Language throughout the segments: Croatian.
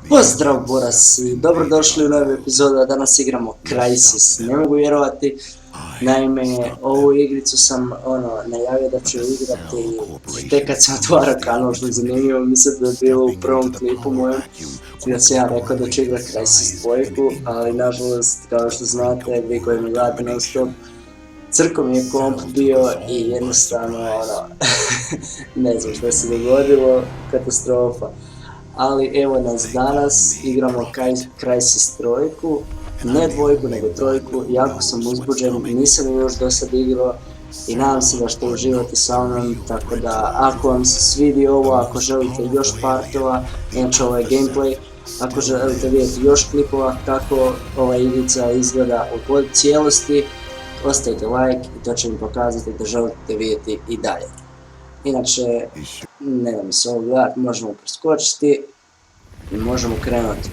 Pozdrav Borasi, dobrodošli u novu epizodu, a danas igramo Crysis. Ne mogu vjerovati, naime ovu igricu sam najavio da ću igrati tek kad sam otvarao kanal, što je zanimljivo, mislim da je bilo u prvom klipu mojem, gdje sam ja rekao da ću igrati Crysis 2, ali nažalost, kao što znate, vi koji mi gledate non stop, crko mi je komp bio i jednostavno ne znam što se dogodilo, katastrofa. Ali evo nas danas, igramo Crysis 3, ne 2 nego 3, jako sam uzbuđen, nisam ju još do sad igrao i nadam se da ćete uživati sa mnom, tako da ako vam se svidi ovo, ako želite još partova, znači ovo je gameplay, ako želite vidjeti još klipova kako ova igrica izgleda u cijelosti, ostavite lajk i to će mi pokazati da želite vidjeti i dalje. Inače, ne da mi se ovo gledati, možemo preskočiti i možemo krenuti.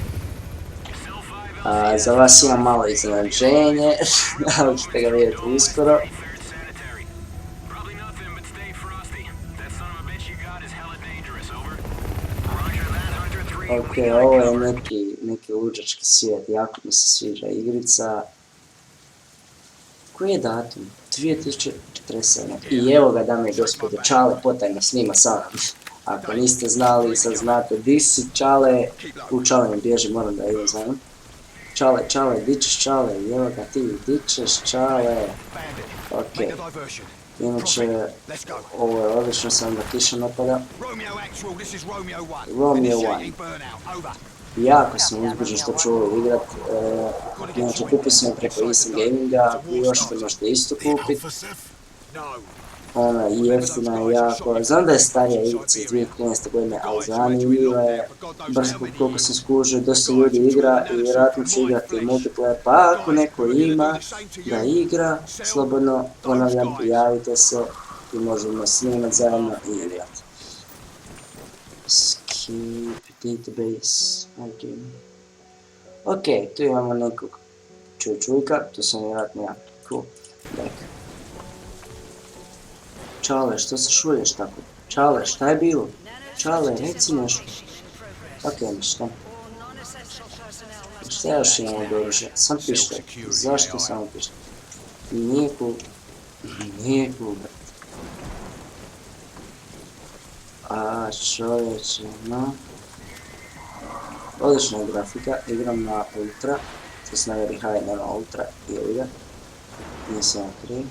Za vas imam malo iznenađenje, ali ćete ga vidjeti uskoro. Ok, ovo je neki luđački svijet, jako mi se sviđa igrica. Koji je datum? 2047. I evo ga, dame i gospode, Ćale potajno snima sa mnom. Ako niste znali, sad znate di si Ćale. U Ćale mi bježi, moram da idem za njim. Ćale, di ćeš Ćale? Evo ga ti, di ćeš Ćale? Ok. Inače, ovo je odlično, sam da kiša napada. Romeo 1. Jako sam uzbuđen što ću ovo igrat, znači kupio sam preko Instant Gaminga, ako još što možete isto kupit. Ona jeftina je jako, znam da je starija igrica iz 2013. godine, ali zanimljiva je, brzo koliko sam skužio, dosta ljudi igra i vjerojatno ću igrati multiplayer, pa ako neko ima da igra, slobodno ponavljam, prijavite se i možemo snimat zajedno i igrati. Database, ok, tu imamo nekog čujka, tu sam vjerojatno ja, cool, dakle. Ćale, što se šulješ tako? Ćale, šta je bilo? Ćale, reci nešto. Ok, ništa. Šta još imamo od oružja? Sam pištolj. Zašto samo pištolj? Nije cool, brat. A čovječe, no. Odlična je grafika, igram na ultra, to se navjeri high, nema ultra, ili ga. Nisam kriv.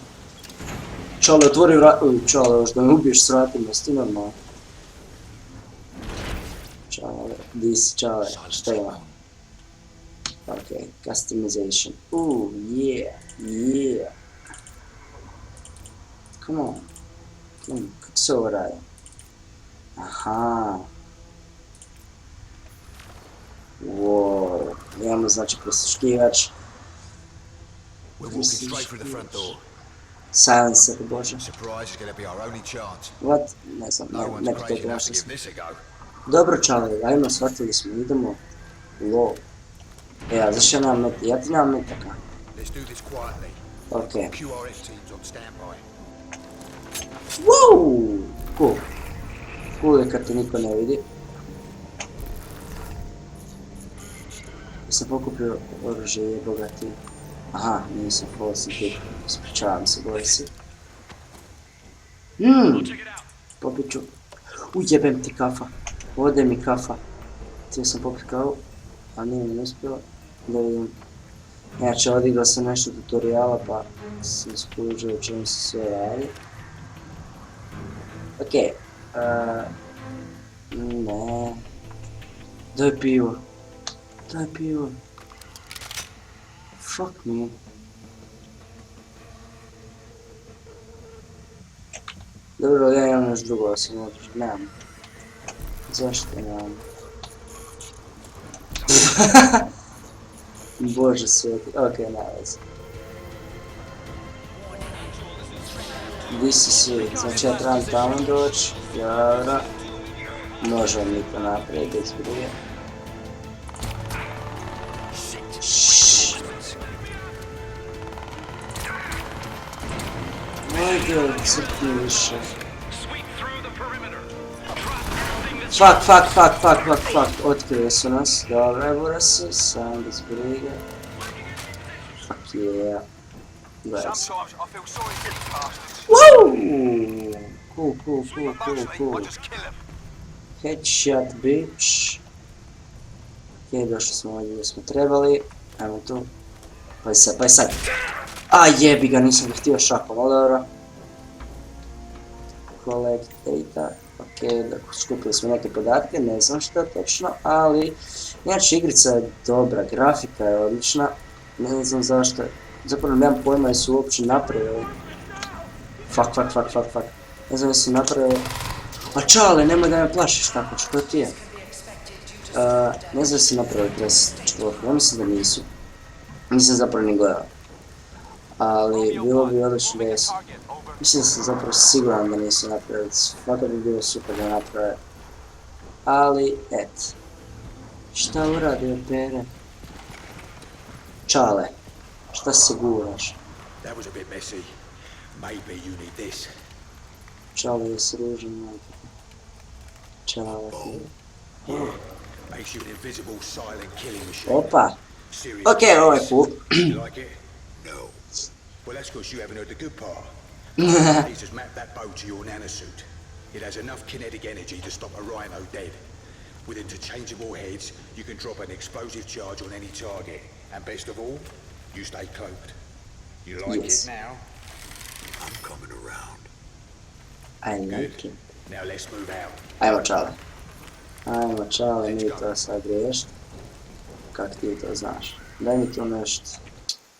Ćale, otvori vrat, Ćale, još da me ubiješ s vratima, sti normalno. Ćale, di si Ćale, šta ima? Ok, customization, yeah. Come on, kako se ovo radi? Aha. Wow, imamo znači prisluškivač. Silencer, bože. What? Ne znam, ne pitajte nešto sam. Dobro Ćale, ajmo, shvatili smo, idemo. Wow. Ja, zašto ja nemam metaka? Ja ti nemam metaka. Ok. Wow! Cool. Cool je kad te niko ne vidi. Sam pokupio oružje, jeboga ti. Aha, nisam false tip. Ispričavam se, boj si. Popit ću. Ujebem ti kafa. Ode mi kafa. Htio sam popit kavu, a nije mi uspjelo. Da vidim. Znači, odigrao sam nešto tutoriala, pa sam skužio u čemu se sve radi. Ok. Ne. Daj pivo. Fuck me. Dobro, ja imam još drugo osim oružje, nemam. Zašto nemam? Bože sveti, ok, nema veze. Di si svi, znači ja trebam tamo doći, dobro. Možemo mi to naprijed bez brige. Ajde, crkni više. Fuck, otkrili su nas. Dobro, burasi, sam bez brige. Fuck yeah. Gledaj se. Woo! Cool. Headshot, bitch. Ok, došli smo ovdje gdje smo trebali. Ajmo tu. Pa je sad. A jebi ga, nisam ga htio šakom, ali dobro. Collect data. Ok, skupili smo neke podatke, ne znam što točno, ali... Inače, igrica je dobra, grafika je odlična. Ne znam zašto. Zapravo nemam pojma jesu uopće napravili. Fuck. Ne znam jesu napravili... Pa Ćale, nemoj da me plašiš tako, što ti je? Ne znam jesu napravili Crysis 4, ja mislim da nisu. Nisam zapravo ni gledao. Ali bilo bi odlično da jesu. Mislim da sam zapravo siguran da nisu napravili, svaka bi bilo super da naprave. Ali, et. Šta uradi opere? Ćale, šta se guraš? Ćale je sružen, majke. Ćale. Opa! Ok, ovo je cool. Well, that's because you haven't heard the good part. He's just mapped that bow to your nanosuit. It has enough kinetic energy to stop a rhino dead. With interchangeable heads, you can drop an explosive charge on any target. And best of all, you stay cloaked. You like it now? I'm coming around. I like it. Now let's move out. Ajmo Ćale, mi to sad riješt. Kak ti to znaš? Daj mi tu nešto.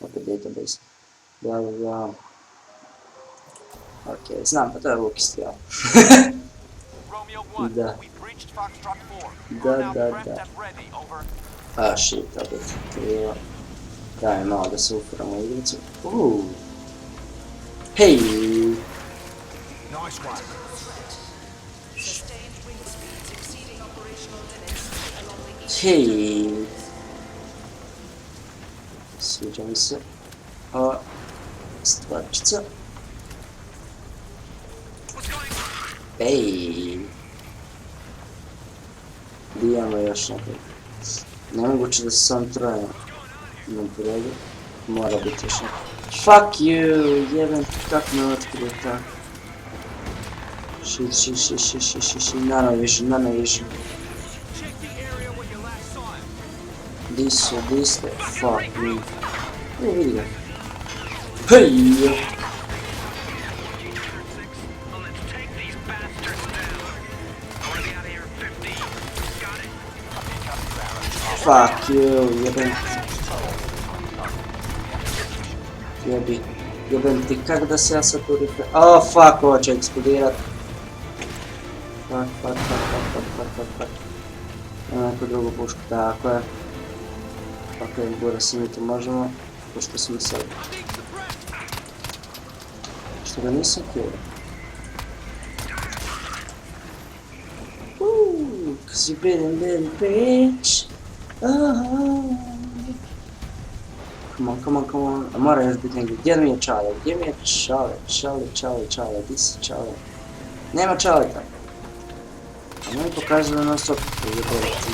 Opet database. Bla. Ok, znam, pa to je Luki strijal. Da. A, shit, opet krivo. Daj malo da se ufuramo u igricu. Hej! Hej! Sviđa mi se. Stvarčica. Ej! Gdje imamo još nekog? Nemoguće da se sam troje na prirodi. Mora biti još nekog. Fuck you! Jebem, kak me otkrio tako? Shit. Nano vision. Di ste, fuck me. Vidi ga. Hej! Fuck you, jebem ti, kak da se ja sad tu rife... Oh fuck, ovo će eksplodirat. Fuck. Ima neku drugu pušku, tako je. Ok, gura se mi to možemo, pošto smo sad... Što ga nisam htio. Cause you been bitch. Come on. A mora još biti negdje. Gdje mi je Ćale? Ćale, di si Ćale? Nema Ćaleta. A moj pokazuje da non stop ujebovati.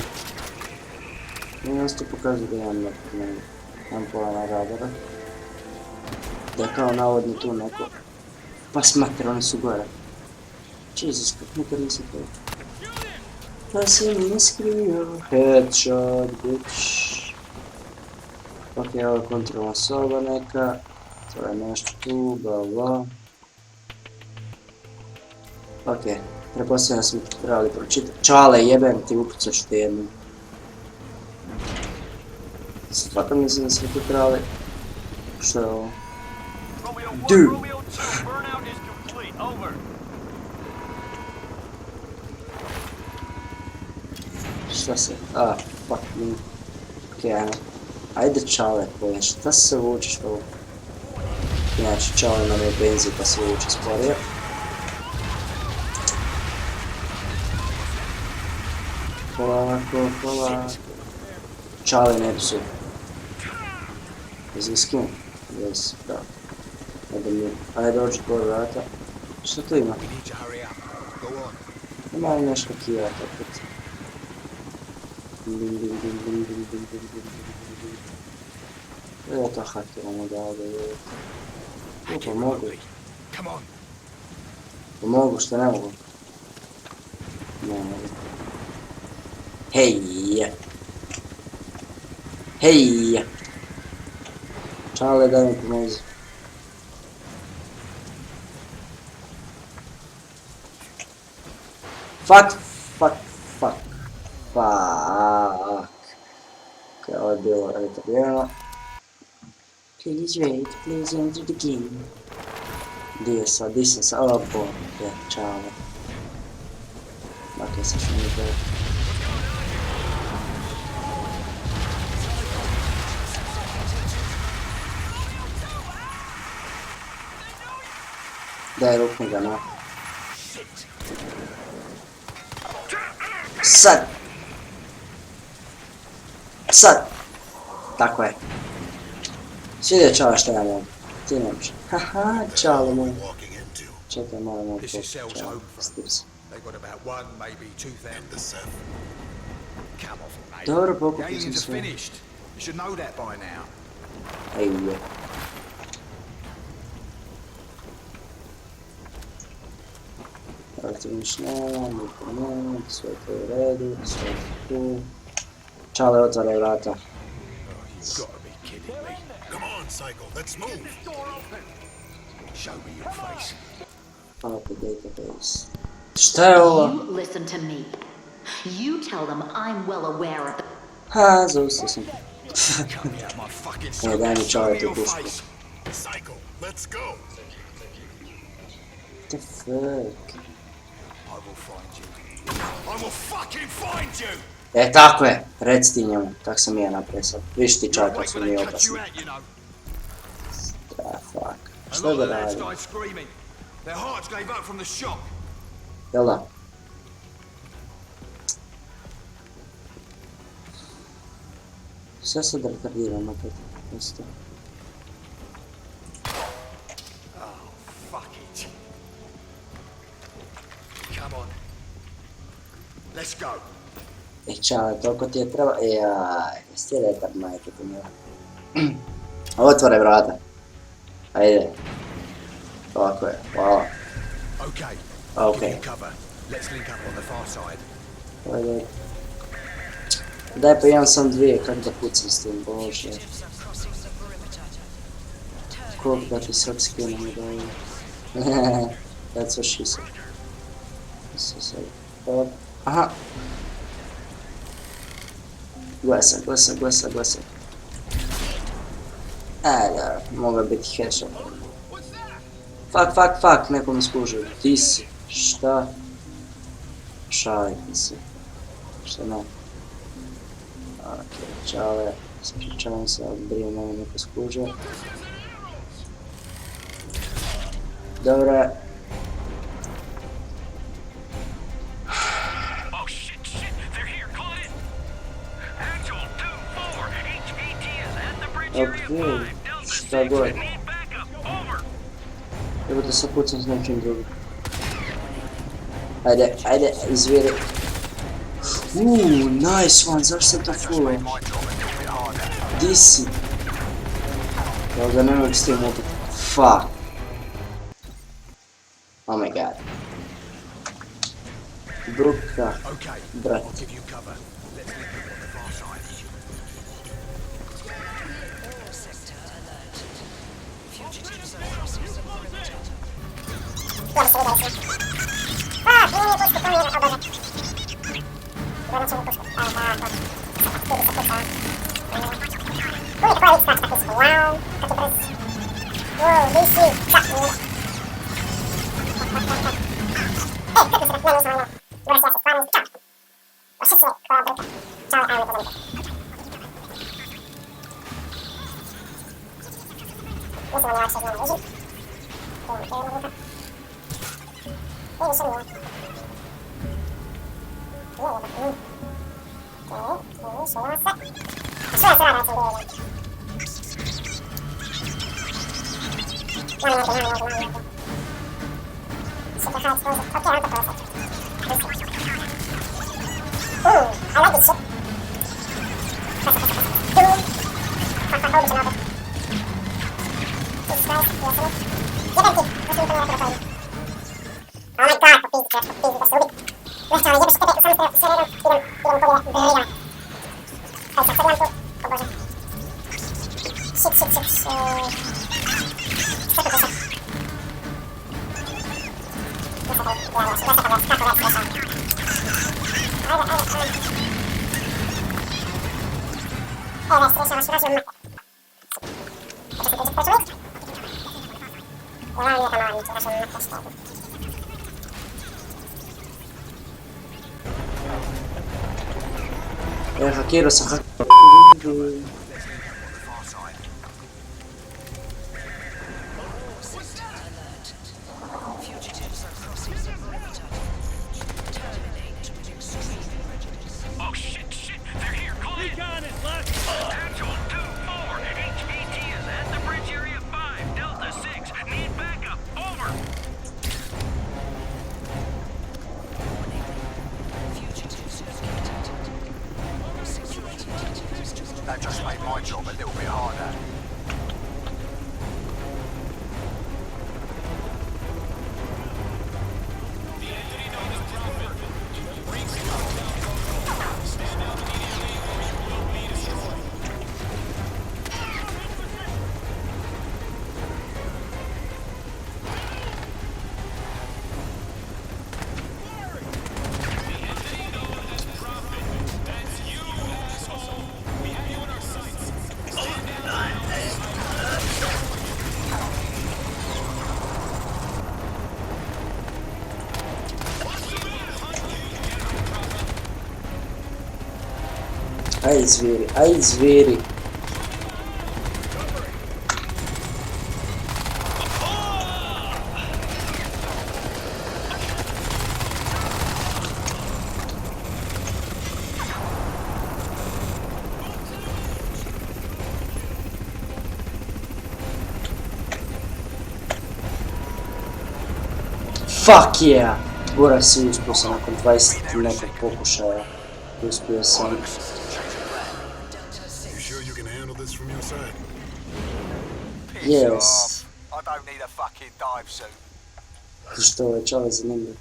I non stop pokazuje da imam nekog negdje. Imam pola na radara. Da je kao navodno tu neko. Pa smater, oni su gore. Jesus, kak nikad nisam to. Pa si mi iskrio. Headshot, bitch. Ok, ovo je kontrolna soba neka. To je nešto tu, bla. Ok, prepostavljam da smo trebali pročitati. Ćale, jebem ti, upucaš ti jednu. Svaka mislim da smo tu trebali. Što je ovo? Dude! Šta se? Fuck me. Ok, ajmo. Ajde Ćale, koje, šta se vučeš ovo? Inače, Ćale nam je benzin pa se vuče sporije. Polako. Ćale ne psu. Jesi ga skinu? Jesi, da. Ajde dođi tvoj vrata. Šta tu ima? Ima li nešto kira opet? Ja to hakiramo dalje. Pa mogu. Pa mogu, što ne mogu? Ne mogu. Hej! Hej! Ćale, daj mi pomozi. Fuck. Ok, ovo je bilo retardirano. Please wait, please enter the game. Di sam sad, oh bože, Ćale. Dakle, sad što mi je. Daj, rukni ga na. Sad! Tako je. Svidio Ćale što ja mogu. Ti ne možeš. Haha, Ćale moj. Čekaj, moram ovo početi. Stiv se. Dobro, pokupio sam sve. Ej, je. Relativno nema, niko nema, sve to je u redu, sve je tu. Ćale, otvaraj vrata. Open database. Šta je ovo? Ha, zaustao sam. Ne, daj mi Ćale tu pušku. What the fuck? E, tako je, reci ti njemu, tak sam ja napravio sad. Viš ti Ćale kako su mi opasni. Da, fuck. Što da radi? Jel da? Sve sad retardiram opet, isto. E, Ćale, toliko ti je treba... Jaj, jesi ti retard, majke ti mila. Otvore vrata. Ajde. Ovako je, hvala. Okej. Ajde. Daj pa imam sam dvije, kako da pucam s tim, bože. Koliko da ti srpski nam je dovoljno. That's what she said. Aha. Glesa. Da, mogla biti headshot. Fuck, neko mi skužio. Ti si, šta? Šalite se. Šta ne? Ok, Ćale, ispričavam se, ali brije mene neko skužio. Dobro. Ok, šta god. Evo da se pucam s nečim drugim. Ajde, izviri. Nice one, zašto sam to full? Di si? Jel ga ne mogu s tim ubiti? Fuck. Oh my god. Bruka, brat. Hakirao sam hakirao. That just made my job a little bit harder. Ajde zveri, ajde zveri. Fuck yeah! Gora si uspio sam nakon 20 nekog pokušaja. Uspio sam. Yes. I don't need a fucking dive suit. Što je Ćale zanimljivo.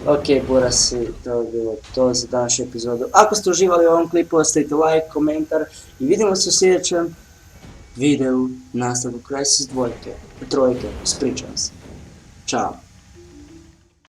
Ok, Burasi, to je bilo to za današnju epizodu. Ako ste uživali u ovom klipu, ostavite lajk, komentar i vidimo se u sljedećem videu nastavku Crysis 2, 3, ispričavam se. Ćao.